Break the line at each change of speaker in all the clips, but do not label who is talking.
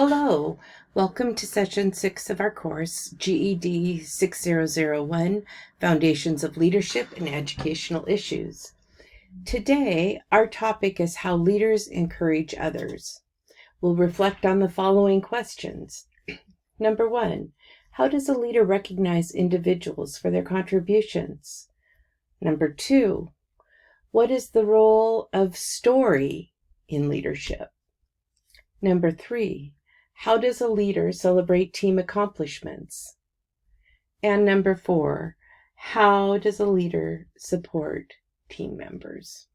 Hello, welcome to session 6 of our course, GED 6001, Foundations of Leadership and Educational Issues. Today, our topic is how leaders encourage others. We'll reflect on the following questions. Number 1, how does a leader recognize individuals for their contributions? Number 2, what is the role of story in leadership? Number 3, how does a leader celebrate team accomplishments? And number 4, how does a leader support team members?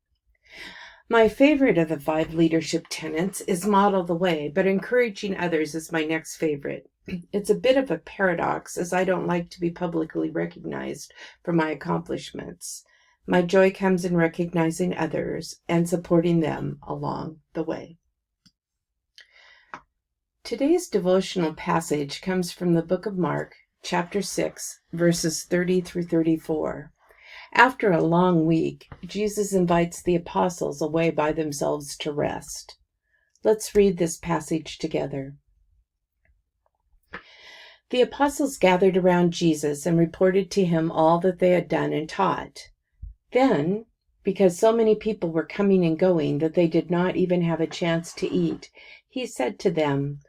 My favorite of the 5 leadership tenets is model the way, but encouraging others is my next favorite. It's a bit of a paradox, as I don't like to be publicly recognized for my accomplishments. My joy comes in recognizing others and supporting them along the way. Today's devotional passage comes from the book of Mark, chapter 6, verses 30 through 34. After a long week, Jesus invites the apostles away by themselves to rest. Let's read this passage together. The apostles gathered around Jesus and reported to him all that they had done and taught. Then, because so many people were coming and going that they did not even have a chance to eat, he said to them,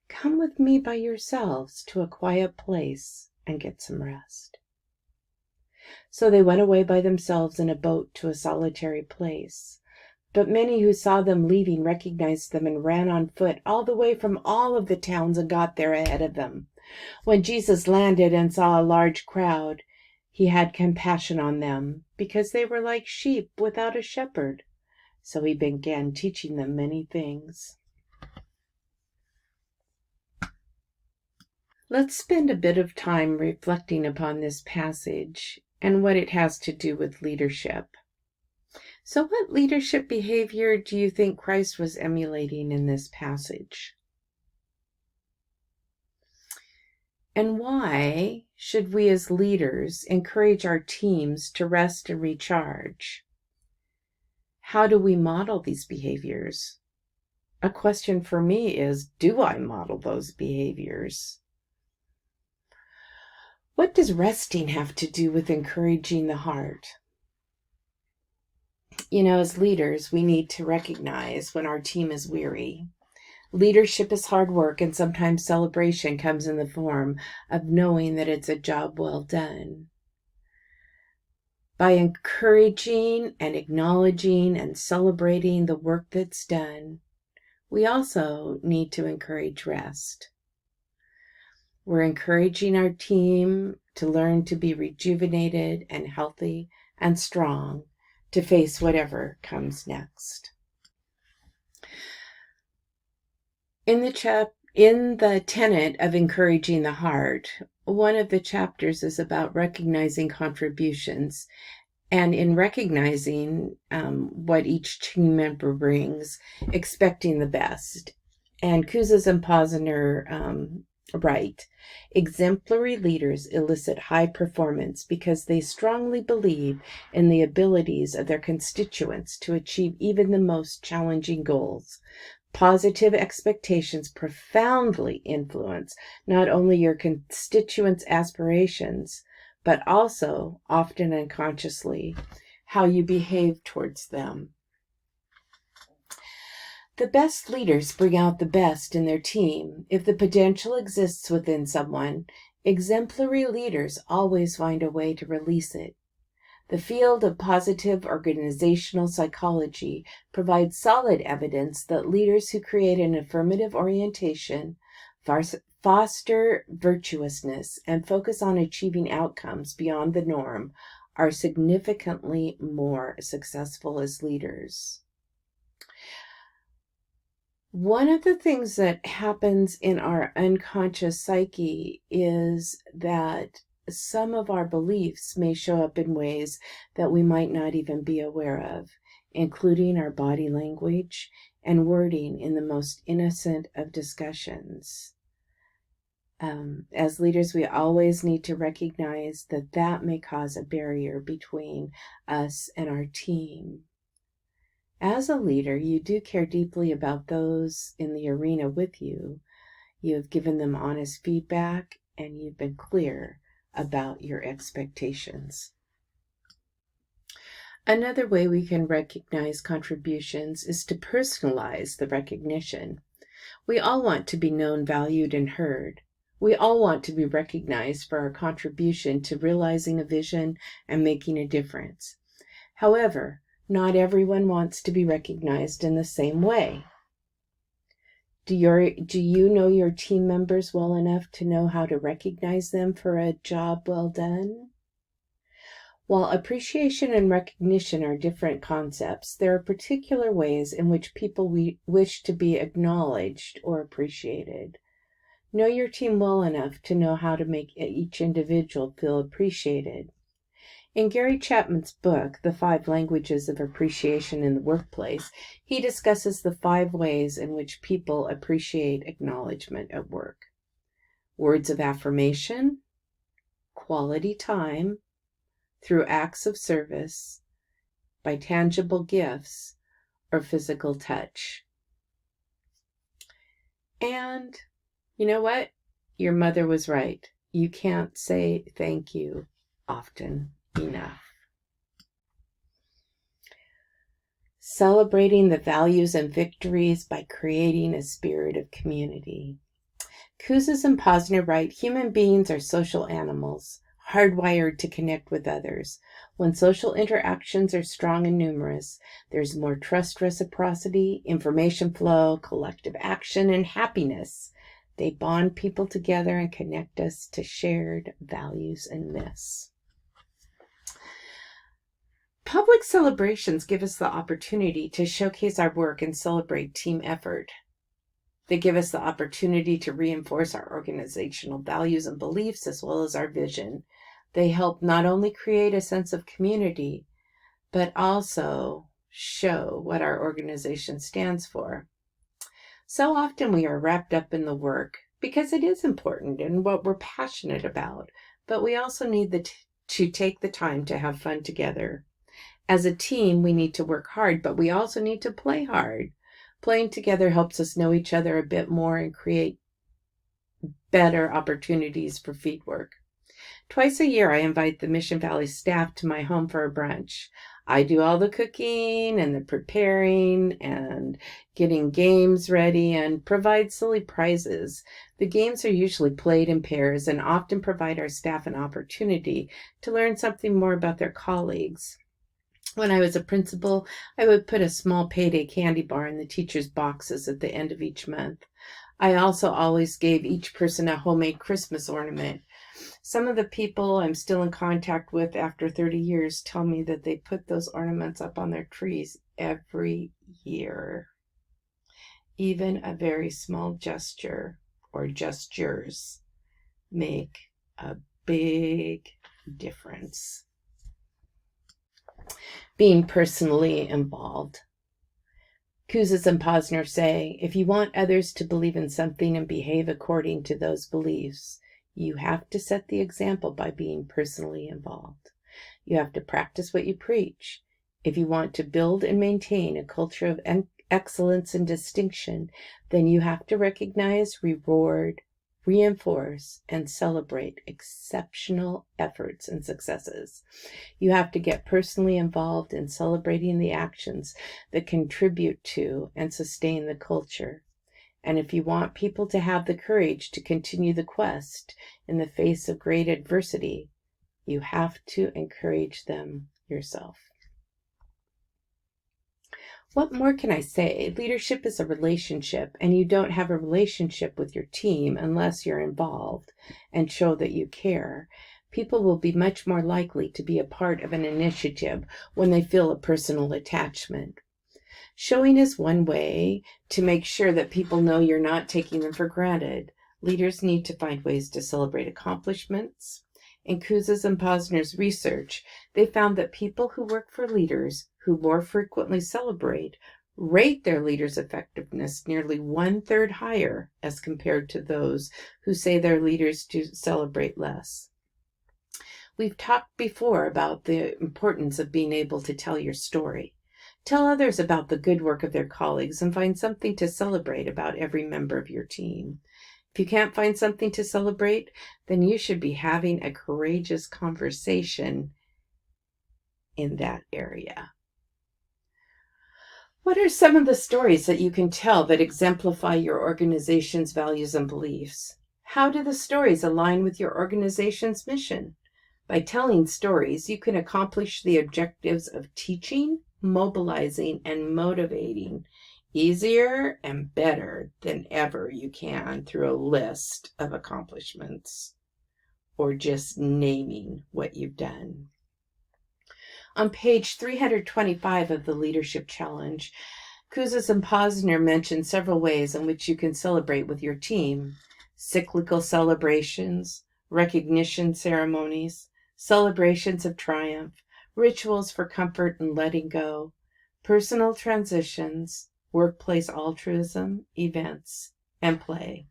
"Come with me by yourselves to a quiet place and get some rest." So they went away by themselves in a boat to a solitary place. But many who saw them leaving recognized them and ran on foot all the way from all of the towns and got there ahead of them. When Jesus landed and saw a large crowd, he had compassion on them because they were like sheep without a shepherd. So he began teaching them many things. Let's spend a bit of time reflecting upon this passage and what it has to do with leadership. So what leadership behavior do you think Christ was emulating in this passage? And why should we as leaders encourage our teams to rest and recharge? How do we model these behaviors? A question for me is, do I model those behaviors? What does resting have to do with encouraging the heart? As leaders, we need to recognize when our team is weary. Leadership is hard work, and sometimes celebration comes in the form of knowing that it's a job well done. By encouraging and acknowledging and celebrating the work that's done, we also need to encourage rest. We're encouraging our team to learn to be rejuvenated and healthy and strong to face whatever comes next. In the tenet of encouraging the heart, one of the chapters is about recognizing contributions, and in recognizing what each team member brings, expecting the best. And Kouzes and Posner write, exemplary leaders elicit high performance because they strongly believe in the abilities of their constituents to achieve even the most challenging goals. Positive expectations profoundly influence not only your constituents' aspirations, but also, often unconsciously, how you behave towards them. The best leaders bring out the best in their team. If the potential exists within someone, exemplary leaders always find a way to release it. The field of positive organizational psychology provides solid evidence that leaders who create an affirmative orientation, foster virtuousness, and focus on achieving outcomes beyond the norm are significantly more successful as leaders. One of the things that happens in our unconscious psyche is that some of our beliefs may show up in ways that we might not even be aware of, including our body language and wording in the most innocent of discussions. As leaders, we always need to recognize that may cause a barrier between us and our team. As a leader, you do care deeply about those in the arena with you, You have given them honest feedback, and you've been clear about your expectations. Another way we can recognize contributions is to personalize the recognition. We all want to be known, valued, and heard. We all want to be recognized for our contribution to realizing a vision and making a difference. However, not everyone wants to be recognized in the same way. Do you know your team members well enough to know how to recognize them for a job well done? While appreciation and recognition are different concepts, there are particular ways in which people wish to be acknowledged or appreciated. Know your team well enough to know how to make each individual feel appreciated. In Gary Chapman's book, The 5 Languages of Appreciation in the Workplace, he discusses the 5 ways in which people appreciate acknowledgement at work. Words of affirmation, quality time, through acts of service, by tangible gifts, or physical touch. And you know what? Your mother was right. You can't say thank you often enough. Celebrating the values and victories by creating a spirit of community. Kouzes and Posner write, human beings are social animals, hardwired to connect with others. When social interactions are strong and numerous, there's more trust, reciprocity, information flow, collective action, and happiness. They bond people together and connect us to shared values and myths. Public celebrations give us the opportunity to showcase our work and celebrate team effort. They give us the opportunity to reinforce our organizational values and beliefs as well as our vision. They help not only create a sense of community, but also show what our organization stands for. So often we are wrapped up in the work because it is important and what we're passionate about, but we also need to take the time to have fun together. As a team, we need to work hard, but we also need to play hard. Playing together helps us know each other a bit more and create better opportunities for feed work. Twice a year, I invite the Mission Valley staff to my home for a brunch. I do all the cooking and the preparing and getting games ready and provide silly prizes. The games are usually played in pairs and often provide our staff an opportunity to learn something more about their colleagues. When I was a principal, I would put a small payday candy bar in the teachers' boxes at the end of each month. I also always gave each person a homemade Christmas ornament. Some of the people I'm still in contact with after 30 years tell me that they put those ornaments up on their trees every year. Even a very small gesture or gestures make a big difference. Being personally involved. Kouzes and Posner say, if you want others to believe in something and behave according to those beliefs, you have to set the example by being personally involved. You have to practice what you preach. If you want to build and maintain a culture of excellence and distinction, then you have to recognize, reward, reinforce, and celebrate exceptional efforts and successes. You have to get personally involved in celebrating the actions that contribute to and sustain the culture. And if you want people to have the courage to continue the quest in the face of great adversity, you have to encourage them yourself. What more can I say? Leadership is a relationship, and you don't have a relationship with your team unless you're involved and show that you care. People will be much more likely to be a part of an initiative when they feel a personal attachment. Showing is one way to make sure that people know you're not taking them for granted. Leaders need to find ways to celebrate accomplishments. In Kouzes and Posner's research, they found that people who work for leaders who more frequently celebrate rate their leaders' effectiveness nearly 1/3 higher as compared to those who say their leaders do celebrate less. We've talked before about the importance of being able to tell your story. Tell others about the good work of their colleagues and find something to celebrate about every member of your team. If you can't find something to celebrate, then you should be having a courageous conversation in that area. What are some of the stories that you can tell that exemplify your organization's values and beliefs? How do the stories align with your organization's mission? By telling stories, you can accomplish the objectives of teaching, mobilizing, and motivating easier and better than ever you can through a list of accomplishments or just naming what you've done. On page 325 of the Leadership Challenge, Kouzes and Posner mention several ways in which you can celebrate with your team: cyclical celebrations, recognition ceremonies, celebrations of triumph, rituals for comfort and letting go, personal transitions, workplace altruism, events, and play.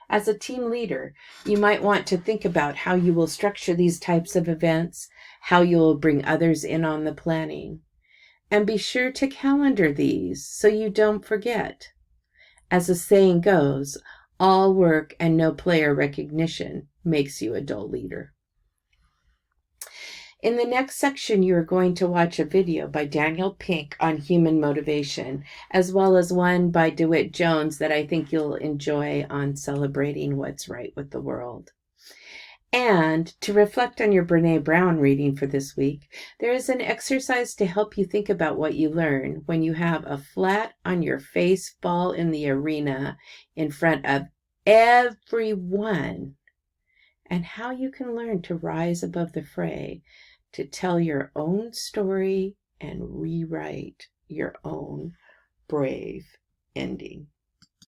As a team leader, you might want to think about how you will structure these types of events, how you will bring others in on the planning. And be sure to calendar these so you don't forget. As the saying goes, all work and no play or recognition makes you a dull leader. In the next section, you are going to watch a video by Daniel Pink on human motivation, as well as one by DeWitt Jones that I think you'll enjoy on celebrating what's right with the world. And to reflect on your Brene Brown reading for this week, there is an exercise to help you think about what you learn when you have a flat on your face fall in the arena in front of everyone, and how you can learn to rise above the fray, to tell your own story and rewrite your own brave ending.